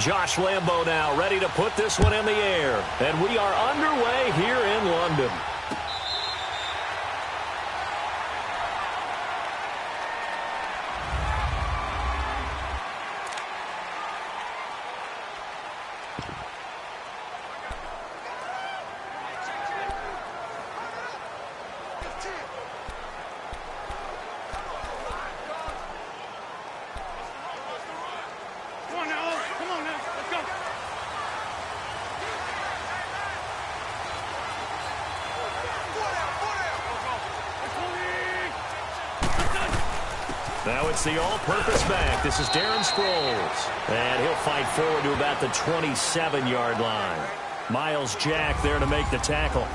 Josh Lambo now ready to put this one in the air. And we are underway here in London. Now it's the all-purpose back. This is Darren Sproles. And he'll fight forward to about the 27-yard line. Miles Jack there to make the tackle.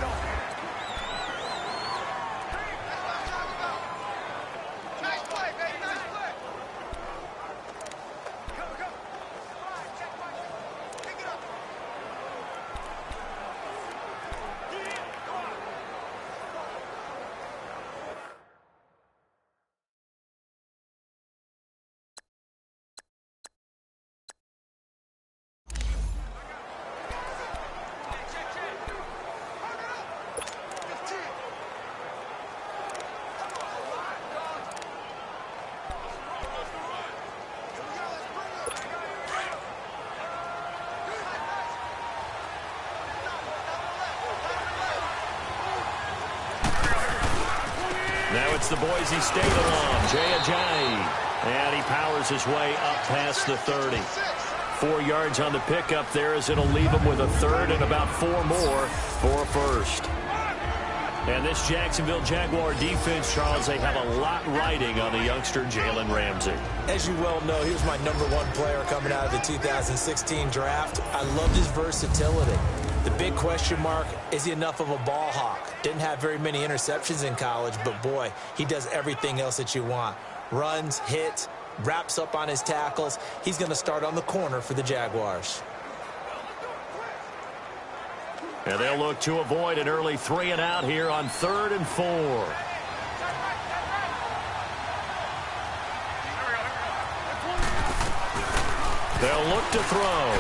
Now it's the Boise State alum, JamajoenKINGI90. And he powers his way up past the 30. 4 yards on the pickup there as it'll leave him with a third and about 4 more for a first. And this Jacksonville Jaguar defense, Charles, they have a lot riding on the youngster Jalen Ramsey. As you well know, he was my #1 player coming out of the 2016 draft. I loved his versatility. The big question mark, is he enough of a ball hawk? Didn't have very many interceptions in college, but boy, he does everything else that you want. Runs, hits, wraps up on his tackles. He's going to start on the corner for the Jaguars. And they'll look to avoid an early 3 and out here on 3rd and 4. They'll look to throw.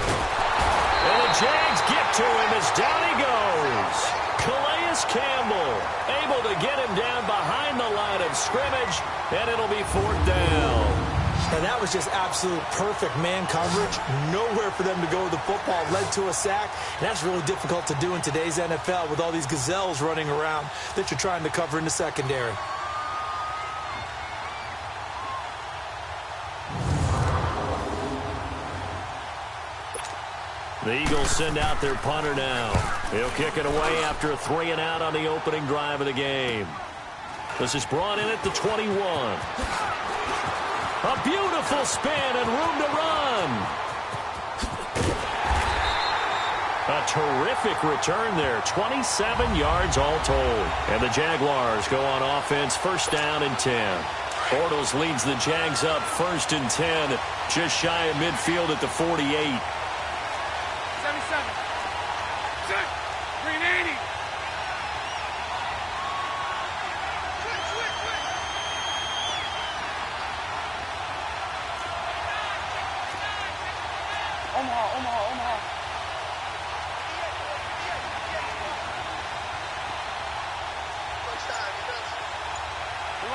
And the Jags get to him as down he goes. Calais Campbell able to get him down behind the line of scrimmage, and it'll be 4th down. And that was just absolute perfect man coverage. Nowhere for them to go with the football. Led to a sack. And that's really difficult to do in today's NFL with all these gazelles running around that you're trying to cover in the secondary. The Eagles send out their punter now. He'll kick it away after a 3 and out on the opening drive of the game. This is brought in at the 21. A beautiful spin and room to run. A terrific return there. 27 yards all told. And the Jaguars go on offense, 1st down and 10. Bortles leads the Jags up 1st and 10, just shy of midfield at the 48. 77. 380. Omaha.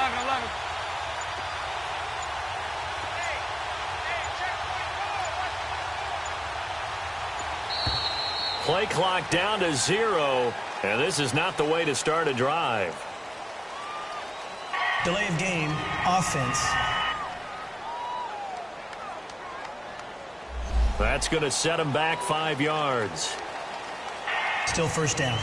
11. Play clock down to 0, and this is not the way to start a drive. Delay of game, offense. That's going to set him back 5 yards. Still 1st down.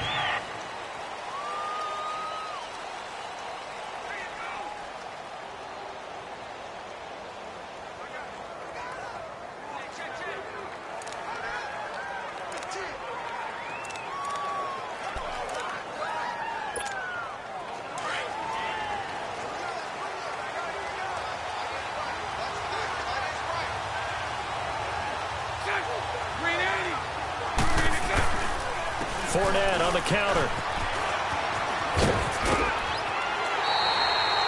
Fournette on the counter.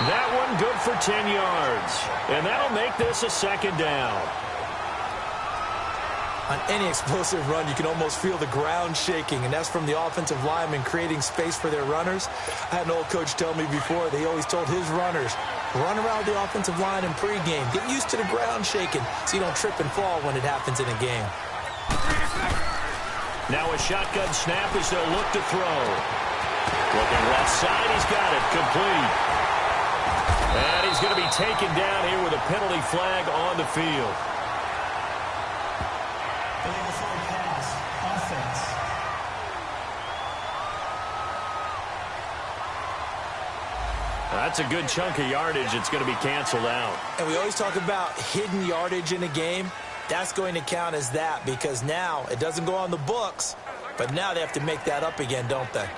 That one good for 10 yards. And that'll make this a 2nd down. On any explosive run, you can almost feel the ground shaking, and that's from the offensive linemen creating space for their runners. I had an old coach tell me before, they always told his runners, run around the offensive line in pregame. Get used to the ground shaking so you don't trip and fall when it happens in a game. Now a shotgun snap as they'll look to throw. Looking left side, he's got it, complete. And he's going to be taken down here with a penalty flag on the field. That's a good chunk of yardage. It's going to be canceled out. And we always talk about hidden yardage in a game. That's going to count as that because now it doesn't go on the books, but now they have to make that up again, don't they?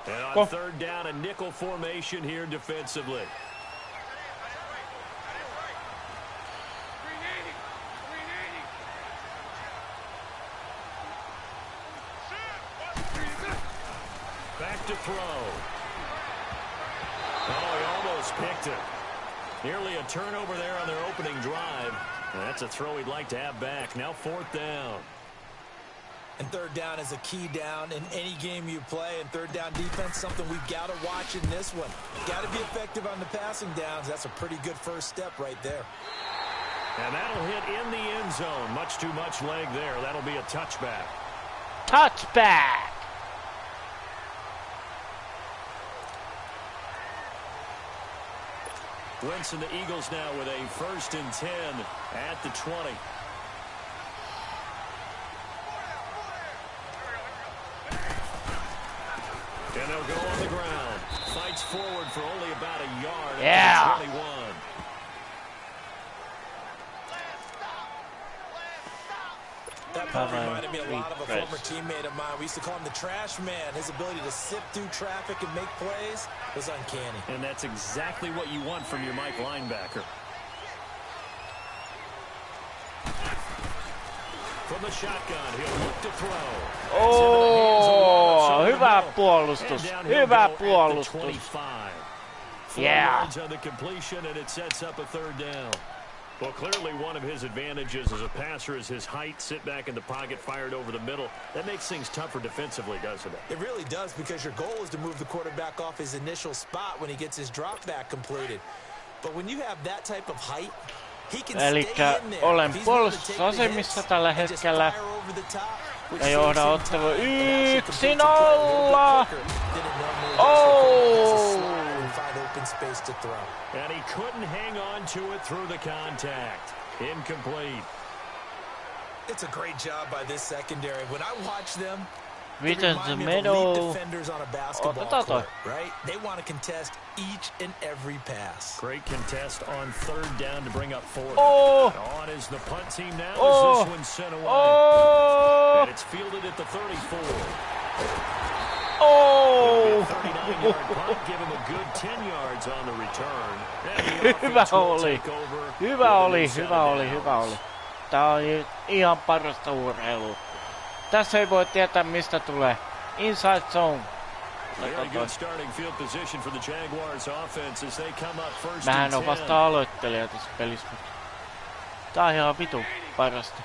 And on third down, a nickel formation here defensively. Back to throw. Oh, he almost picked it. Nearly a turnover there on their opening drive. And that's a throw he'd like to have back. Now fourth down. And third down is a key down in any game you play. And third down defense, something we've got to watch in this one. Got to be effective on the passing downs. That's a pretty good first step right there. And that'll hit in the end zone. Much too much leg there. That'll be a touchback. Touchback! Wentz and the Eagles now with a 1st and 10 at the 20. And they'll go on the ground. Fights forward for only about a yard. Yeah. At the 21. That probably reminded me a lot of a former teammate of mine. We used to call him the trash man. His ability to sift through traffic and make plays was uncanny. And that's exactly what you want from your Mike linebacker. From the shotgun, he'll look to throw. Oh, hyvä puolustus. Hyvä puolustus. 25. Yeah. On the completion, and it sets up a third down. Well, clearly one of his advantages as a passer is his height. Sit back in the pocket, fired over the middle. That makes things tougher defensively, doesn't it? It really does, because your goal is to move the quarterback off his initial spot when he gets his drop back completed. But when you have that type of height, he can stay in there. Olen puolustusasemissa tällä hetkellä. Ja johdan ottelu 1-0. Oh! Space to throw. And he couldn't hang on to it through the contact. Incomplete. It's a great job by this secondary. When I watch them, Miten se menoo? Defenders on a basketball court, right? They want to contest each and every pass. Great contest on third down to bring up fourth. Oh! On is the punt team now Oh! as this one's sent away. Oh! And it's fielded at the 34. Oh! 39-yard punt, give him a good 10 yards on the return. Hyvä oli. Hyvä oli. Tää on ihan parasta urheilua. Tässä ei voi tietää mistä tulee. Inside zone. Mähän on vasta aloittelija tässä pelissä. Tää on ihan vitu parasta.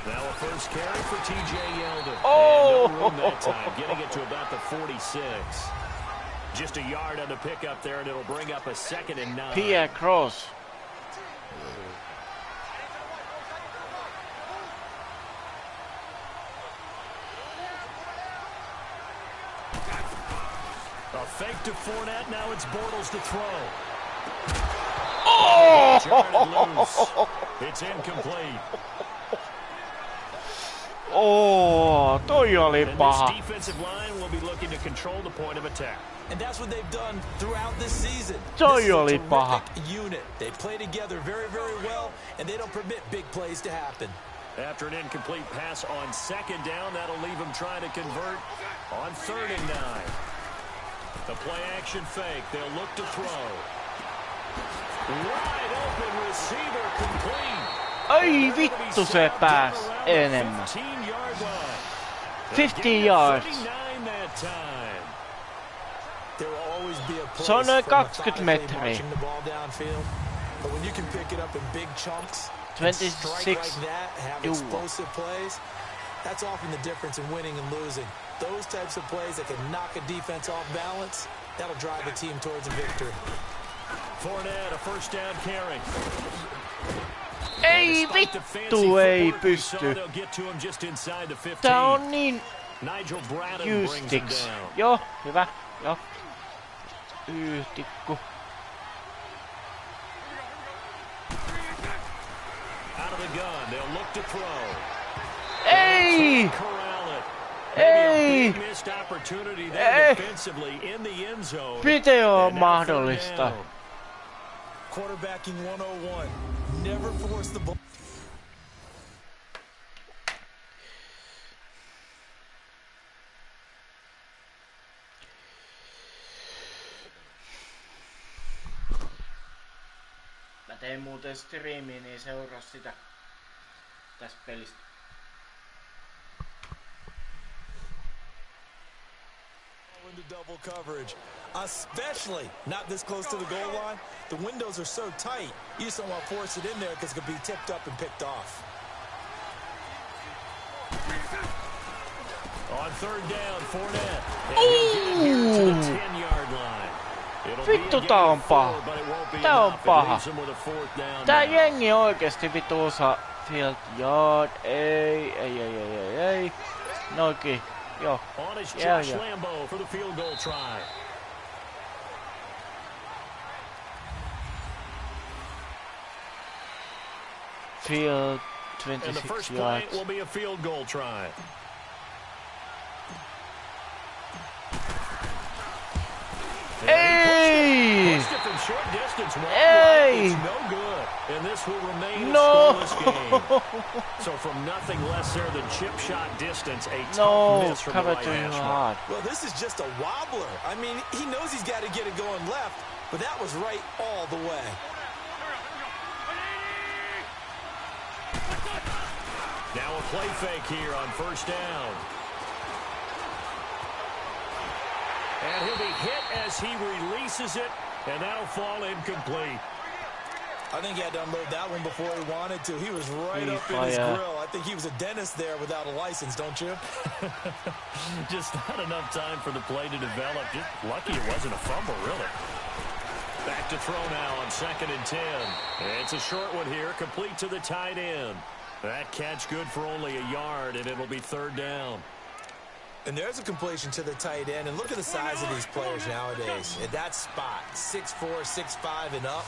Now a first carry for TJ Yeldon. Oh! And no room that time, getting it to about the 46. Just a yard on the pickup there, and it'll bring up a 2nd and 9. Pierre Cross. A fake to Fournette, now it's Bortles to throw. Oh! It's incomplete. Oh, toi oli paha. This defensive line will be looking to control the point of attack. And that's what they've done throughout this season. Toi oli paha. Unit. They play together very, very well, and they don't permit big plays to happen. After an incomplete pass on 2nd down, that'll leave them trying to convert on 3rd and 9. The play action fake. They'll look to throw. Wide open receiver complete. Ai vittu se pääs enemmän. 15 yards. Se on noin 20 metriä. 26. That's often the difference in winning and losing. Those types of plays that can knock a defense off balance, that'll drive the team towards a victory. Fournette, a first down carry. Ei vittu, ei pysty. Tää on niin justiks. Joo, hyvä. Joo. Yhtikku. Out of the gun, they'll look to throw. Ei! Ei! Video on mahdollista. Quarterbacking 101. Never force the ball. Mä tein muuten striimiä, niin seuraa sitä tästä pelistä. Into double coverage, especially not this close to the goal line. The windows are so tight, you just don't want to force it in there because it could be tipped up and picked off. On third down, Fournette. And he'll get it here to the 10-yard line. Vittu, tää on paha. Tää on paha. Tää jengi oikeesti vittu osaa field yard. Ei. Noikin. Joo. Yeah. For the field goal try. Field And the 26 first yards. play will be a field goal try. Hey! Hey! No good. And this will remain a scoreless game. So from nothing less there than chip shot distance, a tough miss from the right hash mark. Well, this is just a wobbler. I mean, he knows he's got to get it going left, but that was right all the way. Now a play fake here on first down. And he'll be hit as he releases it, and that'll fall incomplete. I think he had to unload that one before he wanted to. He was right up in his grill. I think he was a dentist there without a license, don't you? Just not enough time for the play to develop. Just lucky it wasn't a fumble, really. Back to throw now on 2nd and 10. It's a short one here, complete to the tight end. That catch good for only a yard, and it'll be third down. And there's a completion to the tight end. And look at the size of these players nowadays. At that spot, 6'4", 6'5", and up.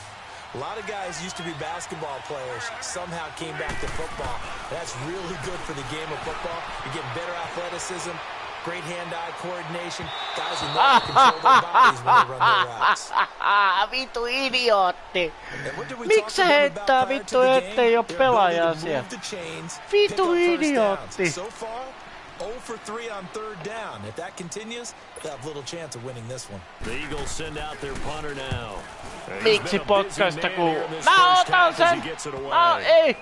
A lot of guys used to be basketball players, somehow came back to football. That's really good for the game of football. You're getting better athleticism, great hand-eye coordination. Guys who know how to control their bodies when they run their routes. Vittu idiootti. Miksi heittää vittu ettei oo pelaajaa siellä? Vittu idiootti. 0 for 3 on third down. If that continues, they'll have little chance of winning this one. The Eagles send out their punter now. Miksi podcasta kun... Mä otan sen! Ei!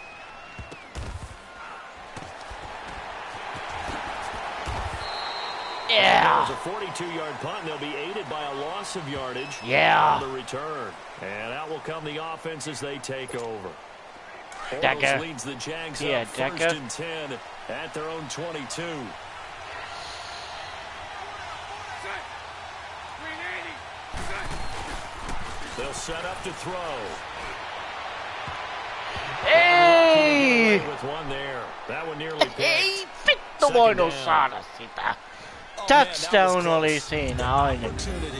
Yeah! It was a 42-yard punt, and they'll be aided by a loss of yardage on the return. And out will come the offense as they take over. Orioles leads the Jags up first and 10 at their own 22. They'll set up to throw. Ei! With one there. That one nearly picked. Ei vittu voinut saada sitä. Touchdown oli siinä ainakin.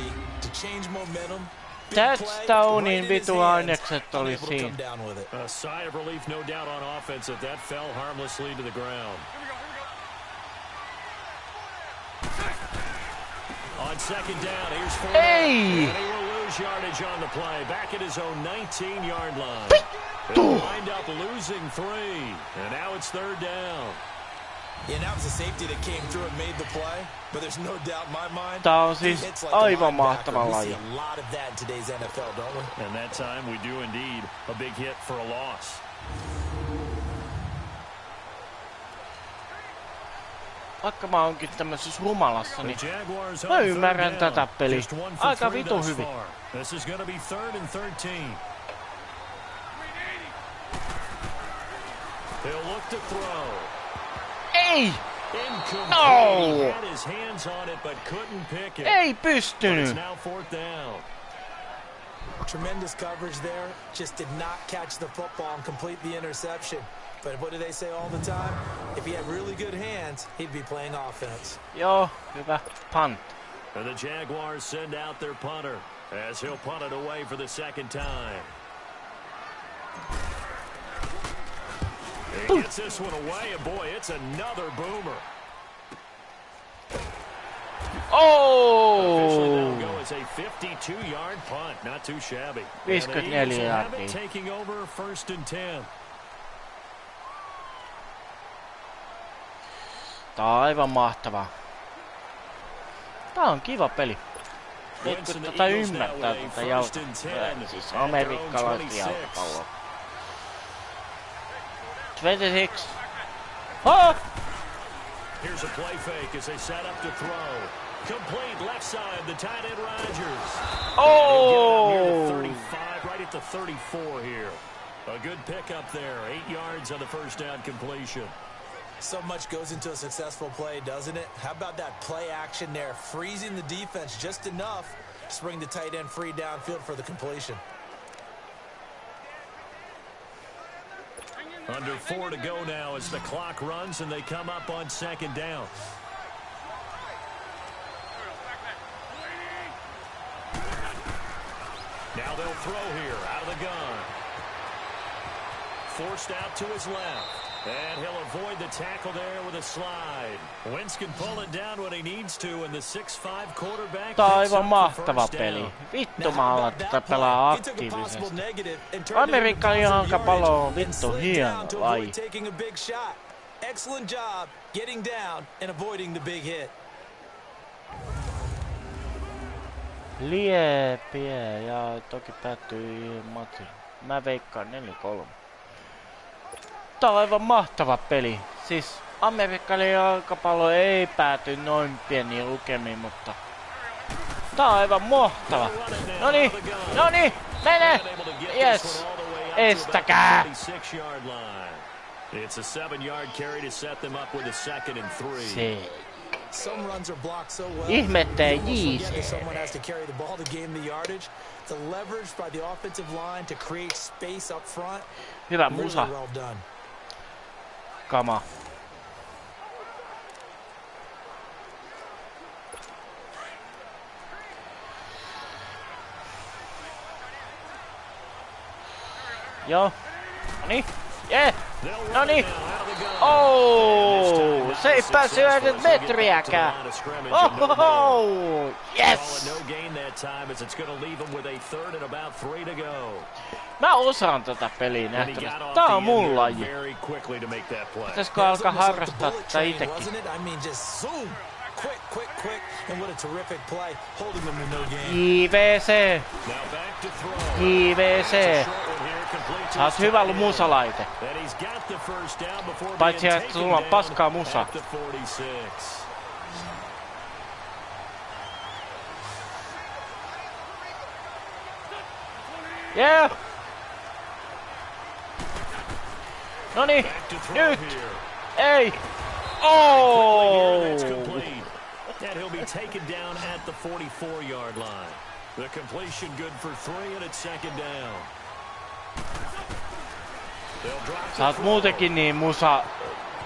Touchdownin vitu ainekset oli siinä. A sigh of relief, no doubt, on offense if that fell harmlessly to the ground. On second down, here's Fournette. Hey! And he will lose yardage on the play. Back at his own 19-yard line. They'll wind up losing 3. And now it's third down. Yeah, that was a safety that came through and made the play, but there's no doubt in my mind. Tää on siis aivan mahtava laji. We see a lot of that in today's NFL, don't we? And that time we do indeed. A big hit for a loss. Vaikka mä oonkin tämmöisessä humalassa, niin mä ymmärrän tätä peliä aika vitu hyvin. This is going to be 3rd and 13. He'll look to throw. Ei! No! Had his hands on it, but couldn't pick it. Ei pystynyt. Now 4th down. Tremendous coverage there. Just did not catch the football and complete the interception. But what do they say all the time? If he had really good hands, he'd be playing offense. Joo, hyvä punt. And the Jaguars send out their punter as he'll punt it away for the 2nd time. He gets this one away, and boy, it's another boomer. Oh! Officially that'll go as a 52-yard punt. Not too shabby. 54 yardia. Taking over 1st and 10. Tää on aivan mahtavaa. Tää on kiva peli. Nyt kun tätä ymmärtää tätä siis amerikkalaista jalkapalloa. 26. Oh! Here's a play fake as they set up to throw. Complete left side, the tight end Rodgers. Oh! Near the 35, right at the 34 here. A good pickup there. 8 yards on the 1st down completion. So much goes into a successful play, doesn't it? How about that play action there? Freezing the defense just enough to bring the tight end free downfield for the completion. Under 4 to go now as the clock runs and they come up on 2nd down. Now they'll throw here out of the gun. Forced out to his left. And he'll avoid the tackle there with a slide. Wentz can pull it down when he needs to, and the 6'5" quarterback. Tää on aivan mahtava peli. Vittu mä alan tätä pelaa aktiivisesti. Amerikan jalkapallo on vittu hieno laji. Excellent job getting down and avoiding the big hit. Liepiä ja toki päättyi matsi. Mä veikkaan 4-3. Tää on aivan mahtava peli. Siis Amerikan jalkapallo ei pääty noin pieniin lukemiin, mutta tää on aivan mahtava. Noniin, mene! Yes! Estäkää! It's a 7-yard carry to set them up with a 2nd and 3. Se. Some runs are blocked so well. Ihmettä jiise. Someone has to carry the ball to gain the yardage. The leverage by the offensive line to create space up front. Hyvä musa. Well done. Kama. Joo. Noniin. Yeah. Noniin. Oh! Se ei päässyt edes metriäkään. Oh! Yes! Mä osaan tätä peliä nähtävästi. Tää on mun laji. Pitäisikö alkaa harrastaa tätä itekin? JVC! JVC! Sä oot hyvä musalaite. Paitsi että sulla on paskaa musa. Yeah! Noniin! Nyt! Ei! Oh! And he'll be taken down at the 44-yard line. The completion good for 3 and it's 2nd down. Sä oot muutenkin niin musa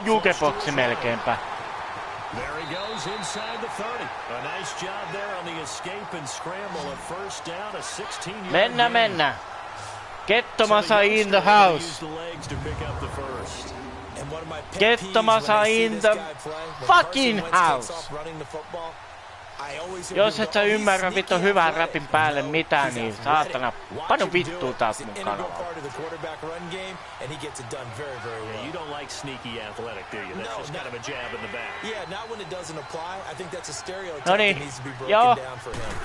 jukeboksi melkeinpä. There he goes inside the 30. A nice job there on the escape and scramble. A 1st down, a 16-yard Mennä. Kettomasa in the house. Kettomasa in the fucking house. Jos et sä ymmärrä vittu hyvän räpin päälle mitään, niin saatana, pano vittua täältä mun kanavalla. You don't like sneaky athletic, do you? That's just kind of a jab in the back. Yeah, not when it doesn't apply. I think that's a stereotype Noniin, that needs to be broken joo. down for him.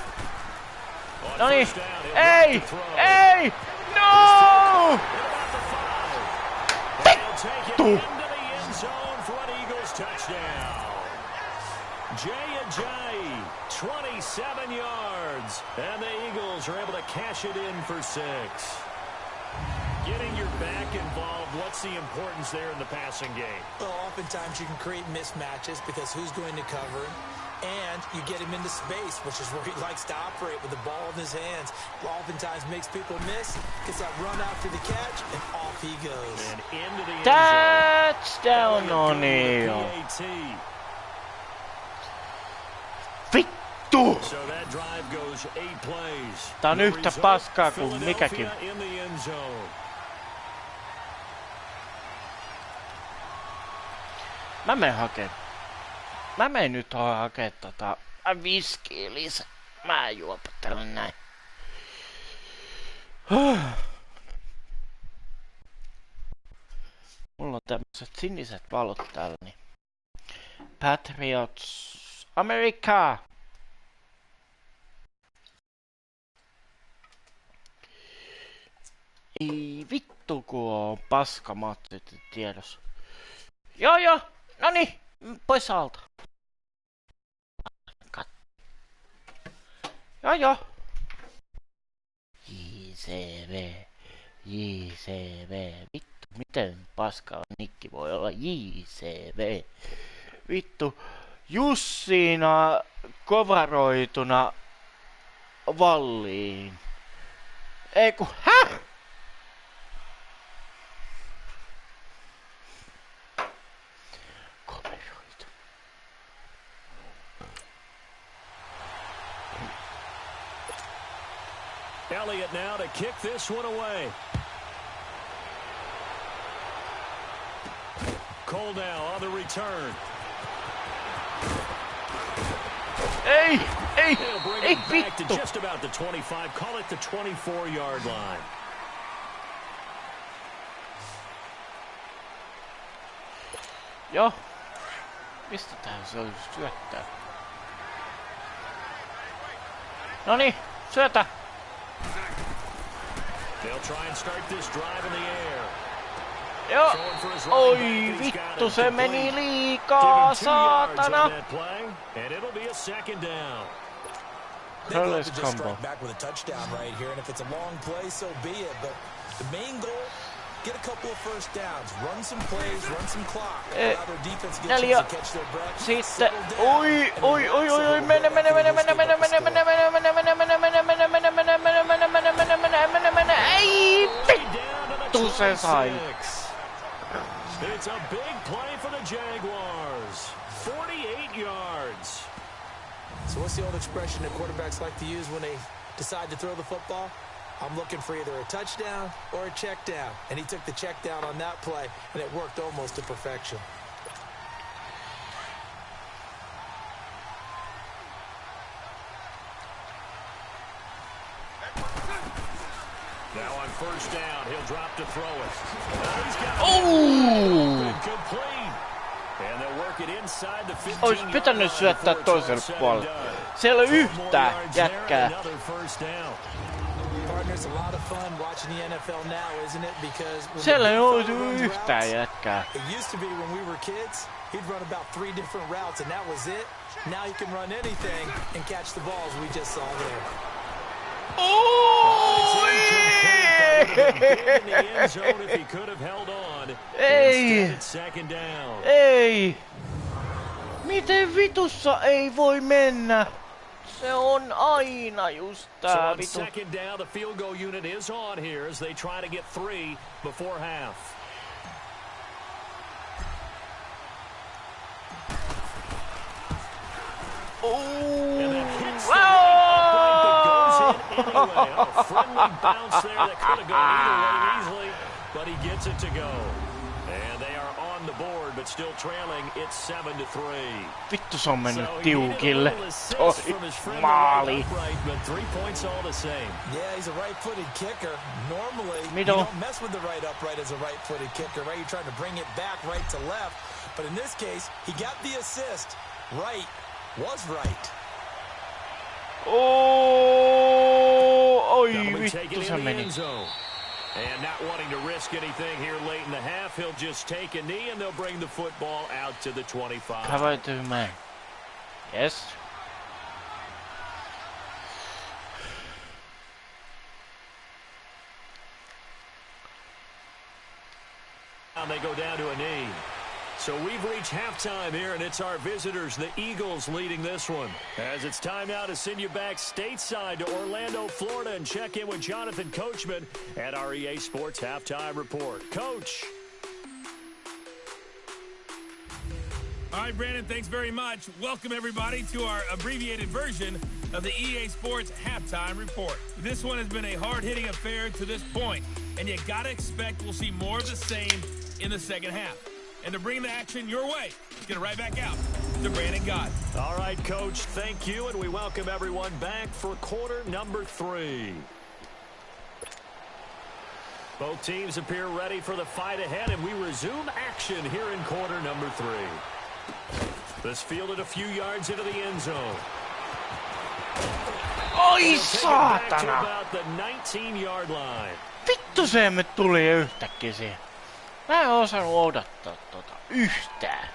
Noniin, ei, ei, no! Vittu! JamajoenKINGI90, 27 yards, and the Eagles are able to cash it in for 6. Getting your back involved, what's the importance there in the passing game? Well, oftentimes you can create mismatches because who's going to cover him, and you get him into space, which is where he likes to operate with the ball in his hands. Oftentimes makes people miss, gets that run after the catch, and off he goes. And into the Touchdown on Neil. Vittu! So that drive goes 8 plays. Tää on yhtä paskaa kuin mikäkin. In the end zone. Mä menen nyt hakee viskiä lisää. Mä juopottelen näin. Mulla on tämmöset siniset valot täällä, niin. Patriots America! Ei vittu kun on paskamatsit tiedossa. Joo, noni, pois alta. Joo. JCV, vittu, miten paskaa nikki voi olla JCV? Vittu, Jussiina kovaroituna valliin. Ei ku, häh? Elliott now to kick this one away. Cole now on the return. Ei, He'll bring it back to just about the 25. Call it the 24-yard line. Joo. Pistetään se olisi syöttää. Noniin, syötä. They'll try and start this drive in the air. Joo. Oi vittu, se meni liikaa, saatana. And it'll be a second down. They'd love to just strike back with a touchdown right here, and if it's a long play, so be it. But the main goal, get a couple of first downs, run some plays, run some clock, allow their defense to get a chance to catch their breath. Sitten, oi, mene, ei vittu se sai. It's a big play for the Jaguars. 48 yards. So what's the old expression that quarterbacks like to use when they decide to throw the football? I'm looking for either a touchdown or a check down. And he took the check down on that play, and it worked almost to perfection. Now on first down, he'll drop to throw it. Complete. And they'll work it inside the 15. Ois pitänyt syöttää toiselle puolelle. Siellä ei ole yhtään jätkää. Siellä ei ole yhtään jätkää. It used to be when we were kids, he'd run about 3 different routes and that was it. Now he can run anything and catch the balls we just saw there. Ei! Miten vitussa ei voi mennä? Se on aina just tää vitu. Second down, the field goal unit is on here as they try to get 3 before half. A friendly bounce there that could have gone either way easily, but he gets it to go. And they are on on the board, but still trailing. It's 7-3. Vittu se on mennyt tiukille. Toi maali. But 3 points all the same. Yeah, he's a right-footed kicker. Normally, Middle. you don't mess with the right upright as a right-footed kicker, right? You're trying to bring it back right to left. But in this case, he got the assist. Right was right. Oh, oi, vittu se meni. And not wanting to risk anything here late in the half, he'll just take a knee and they'll bring the football out to the 25. Cover to man. Yes. Now they go down to a knee. So we've reached halftime here, and it's our visitors, the Eagles, leading this one. As it's time now to send you back stateside to Orlando, Florida, and check in with Jonathan Coachman at our EA Sports Halftime Report. Coach. All right, Brandon, thanks very much. Welcome, everybody, to our abbreviated version of the EA Sports Halftime Report. This one has been a hard-hitting affair to this point, and you got to expect we'll see more of the same in the second half. And to bring the action your way, let's get it right back out to Brandon Gott. All right, Coach, thank you, and we welcome everyone back for quarter number 3. Both teams appear ready for the fight ahead, and we resume action here in quarter number 3. This fielded a few yards into the end zone. Oi, saatana! About the 19-yard line. Vittu se me tuli yhtäkkiä siihen. Mä en osannut odottaa tota yhtään.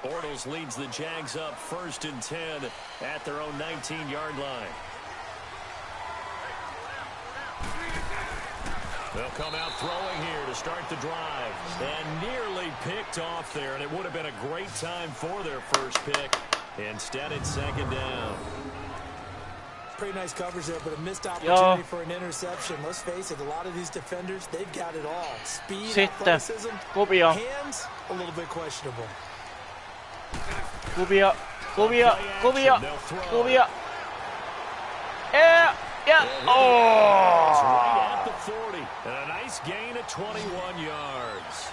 Bortles leads the Jags up 1st and 10 at their own 19-yard line. They'll come out throwing here to start the drive. And nearly picked off there, and it would have been a great time for their first pick. Instead, it's 2nd down. Pretty nice coverage there, but a missed opportunity for an interception. Let's face it, a lot of these defenders, they've got it all. Speed, athleticism, hands, a little bit questionable. Kuvia. Yeah. Oh! Right at the 40, and a nice gain of 21 yards.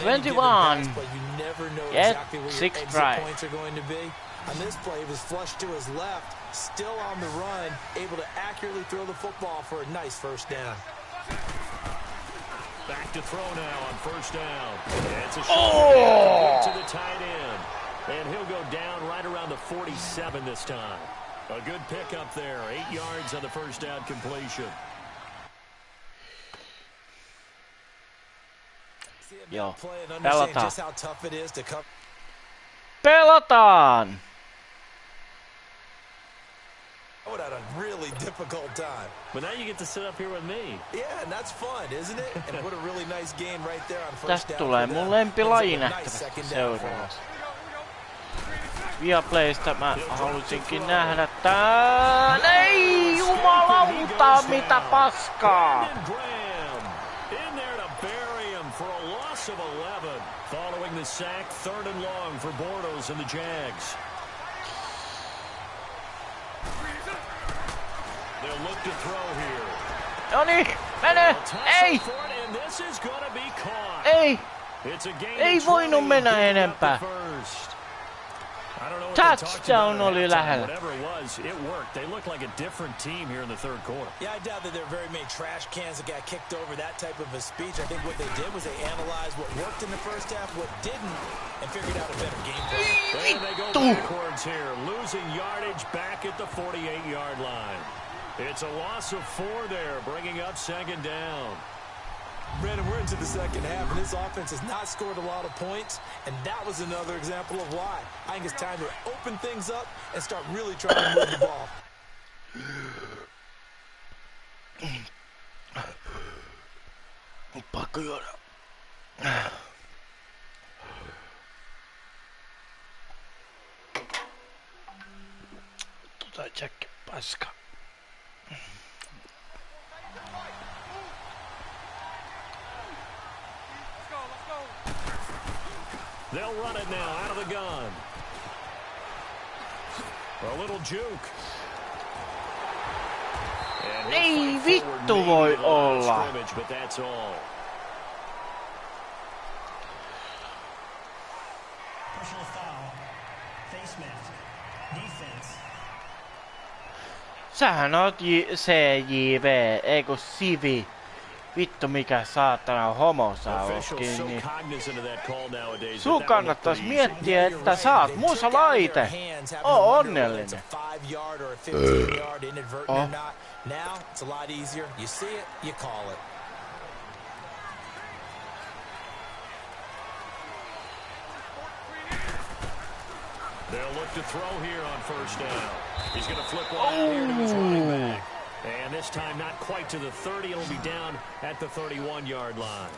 21. But you never know Yeah, exactly where your 6 exit drive. points are going to be. On this play, he was flushed to his left, still on the run, able to accurately throw the football for a nice first down. Back to throw now on 1st down. It's a shot to the tight end. And he'll go down right around the 47 this time. A good pickup there. 8 yards on the 1st down completion. Joo, Just how tough it is to come. Pelataan! I would have had a really difficult time. But now you get to sit up here with me. Yeah, and that's fun, isn't it? And what a really nice gain right there on 1st Tästä down. tulee mun lempilaji nähtävästi seuraavaksi. Viaplaysta mä halusinkin nähdä tän. Ei jumalauta, mitä paskaa! In there to bury him for a loss of 11. Following the sack, 3rd and long for Bortles and the Jags. They'll look to throw here. Noniin, mene! Ei! And this is gonna be caught. Ei! It's a gain Ei voinut mennä enempää. Touchdown oli lähellä. Whatever it was, it worked. They look like a different team here in the 3rd quarter. Yeah, I doubt that there are very many trash cans that got kicked over that type of a speech. I think what they did was they analyzed what worked in the 1st half, what didn't, and figured out a better game plan. And they go backwards here, losing yardage back at the 48-yard line. It's a loss of 4 there, bringing up 2nd down. Brandon, we're into the 2nd half, and this offense has not scored a lot of points, and that was another example of why. I think it's time to open things up and start really trying to move the ball. Pakko juoda. Jack paska. They'll run it now out of the gun. A little juke. Ei vittu voi olla. But that's all. Personal foul. Face mask. Defense. Sähän oot CJV, eiku Sivi. Vittu mikä saatana homo sä ootkin, niin sun kannattais miettiä, että sä oot musa laite. Oo onnellinen. Oh. They'll look to throw here on first down. He's going to flip one out here to his running back. And this time not quite to the 30. It'll be down at the 31-yard line.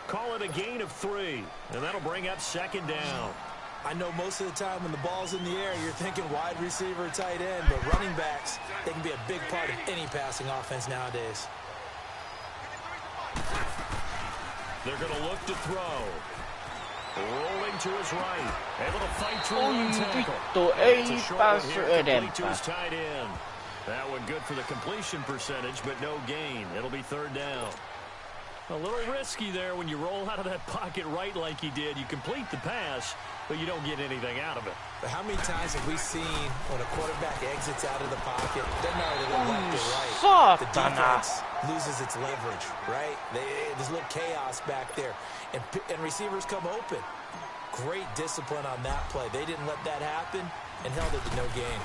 Call it a gain of 3, and that'll bring up second down. I know most of the time when the ball's in the air, you're thinking wide receiver, tight end, but running backs, they can be a big part of any passing offense nowadays. They're going to look to throw. Rolling to his right. Able to fight through one tackle. Ei päässyt edempää. That one good for the completion percentage, but no gain. It'll be third down. A little risky there when you roll out of that pocket right like he did. You complete the pass, but you don't get anything out of it. But how many times have we seen when a quarterback exits out of the pocket, doesn't matter to the left or right, the defense loses its leverage, right? There's a little chaos back there, and receivers come open. Great discipline on that play. They didn't let that happen and held it to no gain.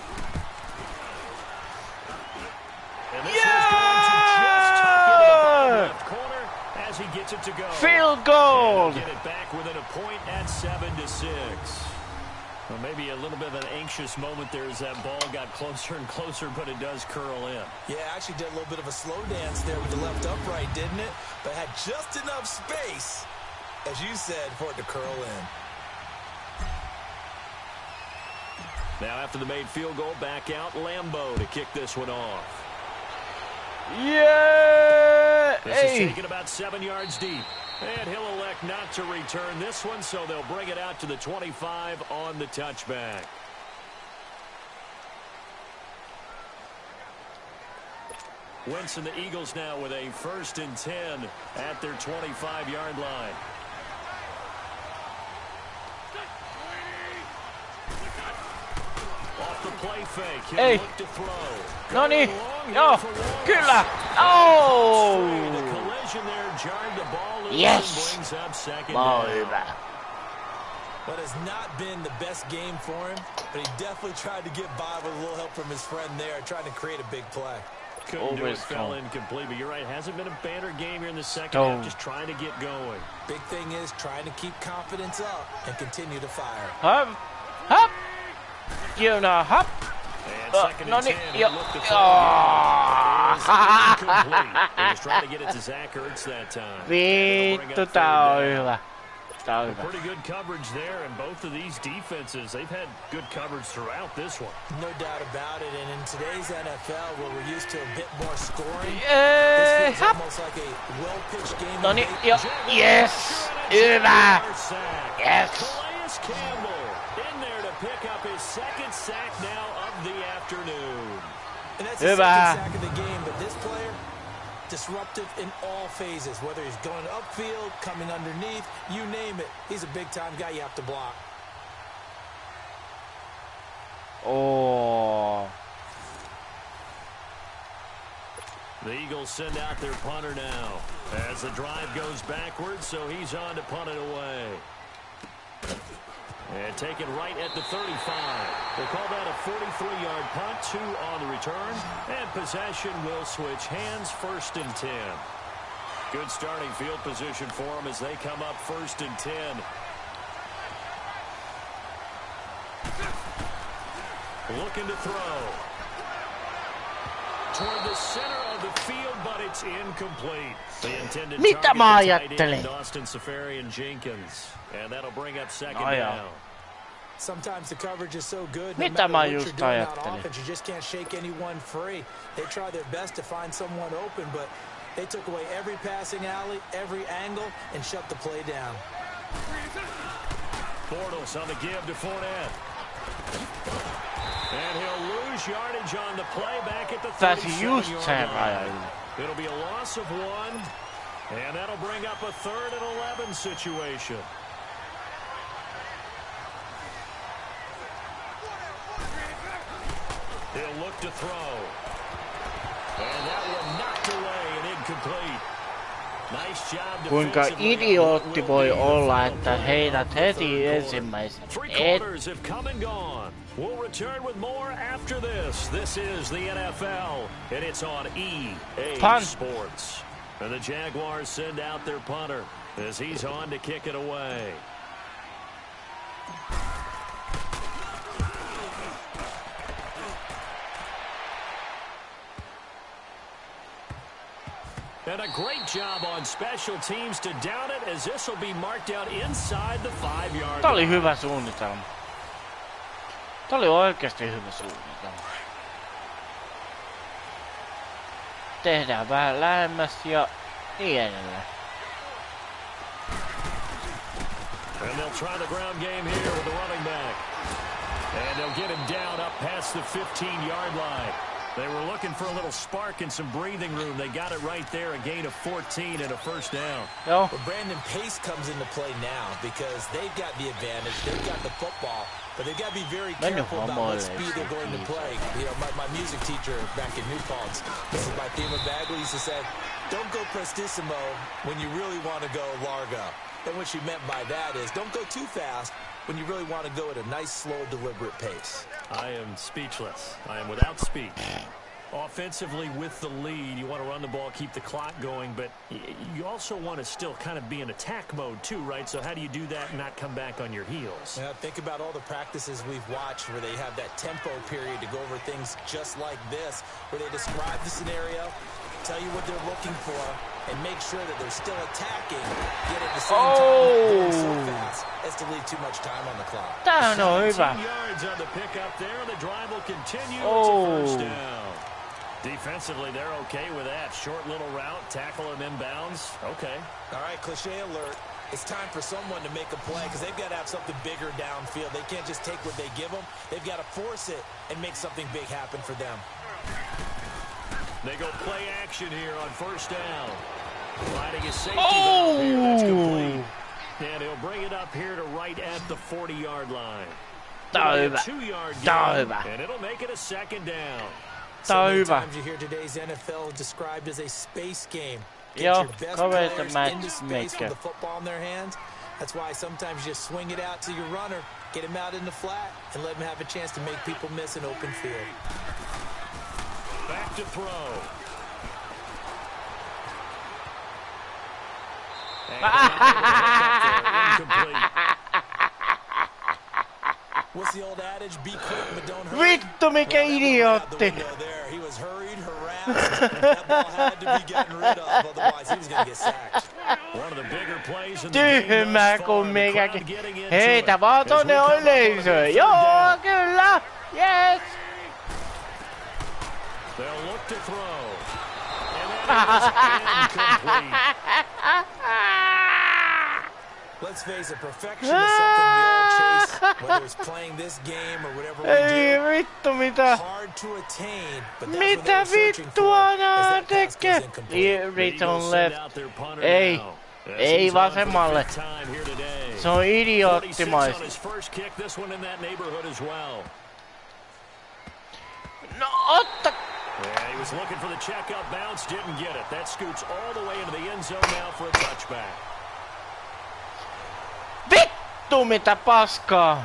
And this is going to just tuck into the left corner as he gets it to go. Field goal! Get it back within a point at 7-6. Well, maybe a little bit of an anxious moment there as that ball got closer and closer, but it does curl in. Yeah, actually did a little bit of a slow dance there with the left upright, didn't it? But had just enough space, as you said, for it to curl in. Now after the made field goal, back out Lambeau to kick this one off. Yeah! This is taken about 7 yards deep. And he'll elect not to return this one, so they'll bring it out to the 25 on the touchback. Wentz and the Eagles now with a 1st and 10 at their 25-yard line. Off the play fake, he'll look to throw. Noni, joo, kyllä. Oh! The collision there jarred the ball loose Yes! and brings up second down. But it's not been the best game for him, but he definitely tried to get by with a little help from his friend there, trying to create a big play. Couldn't do it, fell incomplete, but you're right, hasn't been a banner game here in the second half, just trying to get going. Big thing is trying to keep confidence up and continue to fire. Hop, hop, you know, hop. And second and 10, yo, look to incomplete. He was trying to get it to Zach Ertz that time. Vittu, tää on hyvä. Tää on hyvä. Pretty good coverage there, and both of these defenses, they've had good coverage throughout this one. No doubt about it, and in today's NFL, where we're used to a bit more scoring, this feels hop. almost like a well-pitched game. Noni, jo, yes, hyvä. Yes. Calais Campbell in there to pick up his 2nd sack now of the afternoon. And that's the 2nd sack of the game, but this player, disruptive in all phases, whether he's going upfield, coming underneath, you name it. He's a big-time guy you have to block. Oh. The Eagles send out their punter now as the drive goes backwards, so he's on to punt it away. And taken right at the 35. We'll call that a 43-yard punt, 2 on the return, and possession will switch hands, 1st and 10. Good starting field position for them as they come up 1st and 10. Looking to throw. Toward the center of the field, but it's incomplete. The intended target, the tight end, Austin Safarian-Jenkins. And that'll bring up 2nd down. Sometimes the coverage is so good, no matter what you're doing on offense, you just can't shake anyone free. They try their best to find someone open, but they took away every passing alley, every angle, and shut the play down. Bortles on the give to Fournette. And he'll lose lose yardage on the play back at the Pääsi 37-yard just sen line. rajalle. It'll be a loss of 1, and that'll bring up a 3rd and 11 situation. He'll look to throw. And that one knocked away and incomplete. Nice job. Kuinka idiootti voi olla, että heidät heti ensimmäisenä. Have come and gone. We'll return with more after this. This is the NFL, and it's on EA Sports. And the Jaguars send out their punter as he's on to kick it away. And a great job on special teams to down it, as this will be marked out inside the 5-yard line. Tää oli hyvä suunnitelma. Tää oli oikeasti hyvä suunnitelma. Tehdään vähän lähemmäs ja niin edelleen. And they'll try the ground game here with the running back. And they'll get him down up past the 15-yard line. They were looking for a little spark and some breathing room. They got it right there, a gain of 14 and a first down. Well, Brandon, pace comes into play now because they've got the advantage. They've got the football, but they've got to be very careful about what speed they're going to play. You know, my music teacher back in New Paltz, this is my theme of Bagley, used to say, don't go prestissimo when you really want to go largo. And what she meant by that is don't go too fast when you really want to go at a nice, slow, deliberate pace. I am speechless. I am without speech. Offensively, with the lead, you want to run the ball, keep the clock going, but you also want to still kind of be in attack mode too, right? So how do you do that and not come back on your heels? Yeah, think about all the practices we've watched where they have that tempo period to go over things just like this, where they describe the scenario, tell you what they're looking for, and make sure that they're still attacking, yet at the same time going so fast as to leave too much time on the clock. 17 yards on the pickup there. The drive will continue. It's a first down. Defensively, they're okay with that. Short little route, tackle him inbounds. Okay. All right, cliche alert. It's time for someone to make a play because they've got to have something bigger downfield. They can't just take what they give them. They've got to force it and make something big happen for them. They go play action here on first down. Finding his safety valve here. That's complete. And he'll bring it up here to right at the 40-yard line. A 2-yard gain, and it'll make it a second down. So many times you hear today's NFL described as a space game. Get your best players into space with the football in their hands. That's why sometimes you just swing it out to your runner, get him out in the flat, and let him have a chance to make people miss an open field. Back to throw. What's the old adage? Be quick but don't hurry. Vittu mikä idiootti. He was hurried, harassed. That ball had to be getting rid of, otherwise he was going to get sacked. One of the bigger plays in the game. Tyhmä kuin mikäkin. Heitä vaan tonne yleisöön. Joo, kyllä. Yes. They'll look to throw. And that is incomplete. Let's face it, perfection is something we all chase, whether it's playing this game or whatever we do. Hard to attain, but that's what they're searching for, as that pass goes incomplete. Return left. Ei vasemmalle. Se on idioottimaista. No otta! Yeah, he was looking for the checkup bounce, didn't get it. That scoots all the way into the end zone now for a touchback. Vittu mitä paskaa!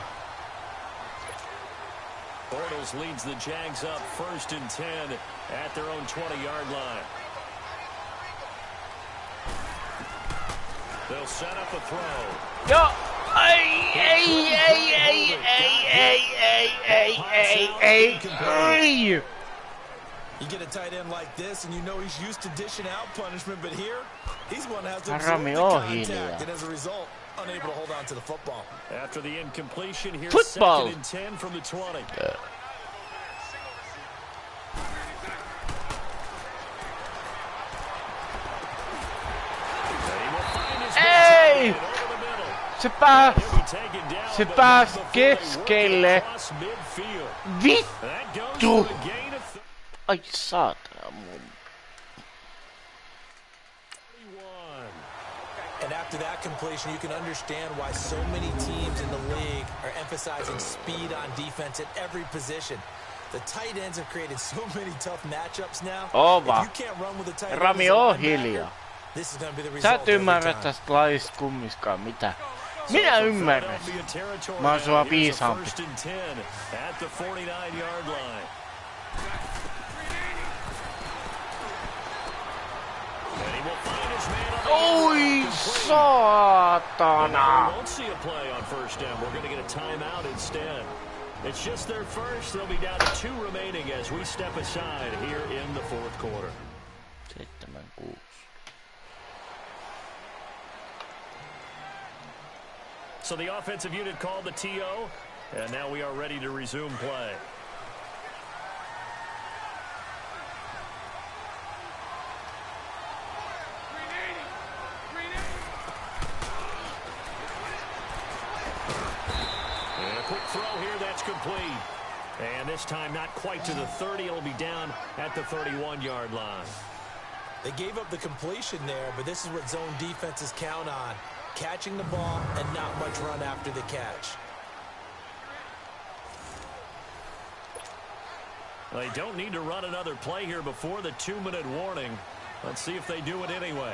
Bortles leads the Jags up 1st and 10 at their own 20-yard line. They'll set up a throw. Yo! Hey! You get a tight end like this, and you know he's used to dishing out punishment, but here, he's one that has to absorb the contact, and as a result, unable to hold on to the football. After the incompletion, here's 2nd and 10 from the 20. Hey! Se pääsi! Se pääsi keskelle. Vittu! Ai saatana mun. And after that completion, you can understand why so many teams in the league are emphasizing speed on defense at every position. The tight ends have created so many tough matchups now. If you can't run with the tight ends, Rami on hiljaa. this is going to be the Sä result et every ymmärrä time. tästä laista kummiskaan mitä. Minä ymmärrän. Mä oon sua viisaampi. Oi saatana! It's just their first. They'll be down to 2 remaining as we step aside here in the fourth quarter. 7-6. So the offensive unit called the TO, and now we are ready to resume play. And a quick throw here, that's complete. And this time not quite to the 30, it'll be down at the 31-yard line. They gave up the completion there, but this is what zone defenses count on. Catching the ball and not much run after the catch. They don't need to run another play here before the 2-minute warning. Let's see if they do it anyway.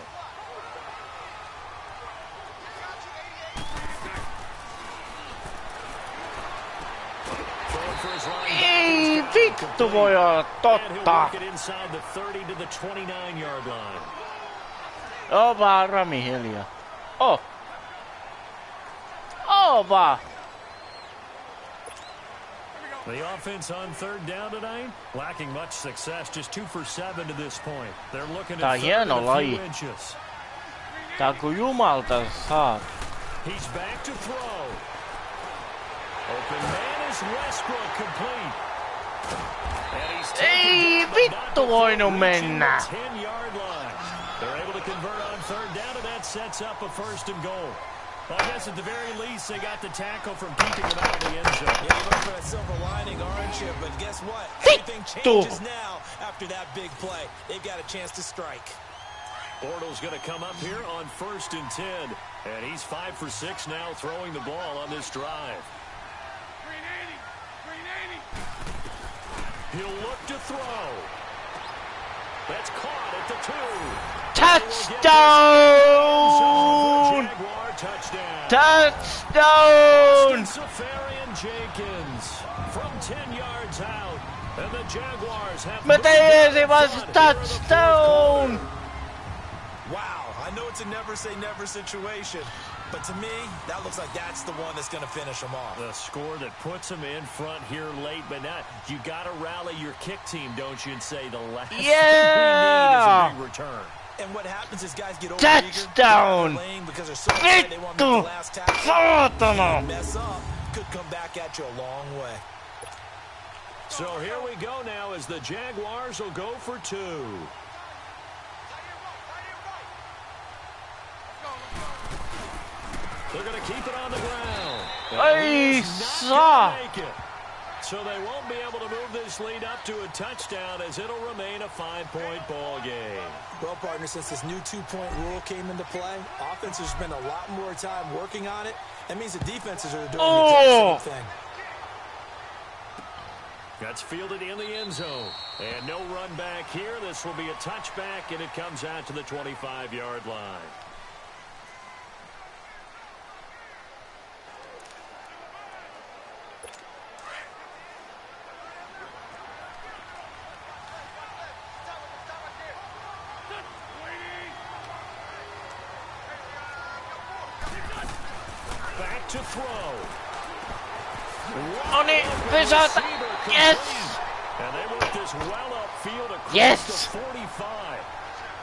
Ei vittu voi olla totta. Inside the 30 to the 29-yard line. Oo vaan Rami hiljaa. Oo vaan. The offense on third down tonight, lacking much success, just 2 for 7 to this point. They're looking at third and a few inches. Tää kun jumalta saat. He's back to throw. Open man is Westbrook, complete. Ei vittu voinut mennä. 10-yard line. They're able to convert on third down, and that sets up a first and goal. Well, I guess at the very least, they got the tackle from keeping him out of the end zone. Yeah, you look for a silver lining, aren't you? But guess what? Everything changes now after that big play. They've got a chance to strike. Bortles going to come up here on 1st and 10. And he's 5 for 6 now throwing the ball on this drive. 380. He'll look to throw. That's caught at the 2. Touchdown! Touchdown. Touchdown! Safarian Jenkins from 10 yards out. And the Jaguars have It was touchdown! Wow, I know it's a never say never situation, but to me, that looks like that's the one that's going to finish them off. The score that puts them in front here late, but not. You got to rally your kick team, don't you, and say the last thing we need is a big return. And what happens is guys get over touchdown! because they're so excited they want to make the last tackle. Mess up could come back at you a long way. So here we go now as the Jaguars will go for 2. They're going to keep it on the ground. Ay, saw. So they won't be able to move this lead up to a touchdown as it'll remain a 5-point ball game. Well, partner, since this new 2-point rule came into play, offenses spend a lot more time working on it. That means the defenses are doing the same thing. That's fielded in the end zone. And no run back here. This will be a touchback, and it comes out to the 25-yard line. Back to throw. On it, pysäytä! Yes! And they work this well upfield across Yes! the 45.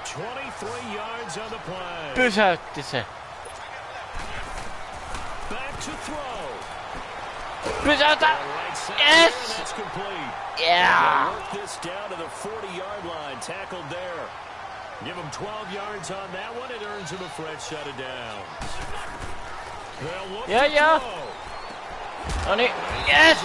23 yards on the play. Pysäytti se. Back to throw. Pysäytä! Yes! That's complete. Yeah! Work this down to the 40-yard line. Tackled there. Give him 12 yards on that one. It earns him a fresh set of downs. They'll look Yeah, to yeah. throw. On it. Yes.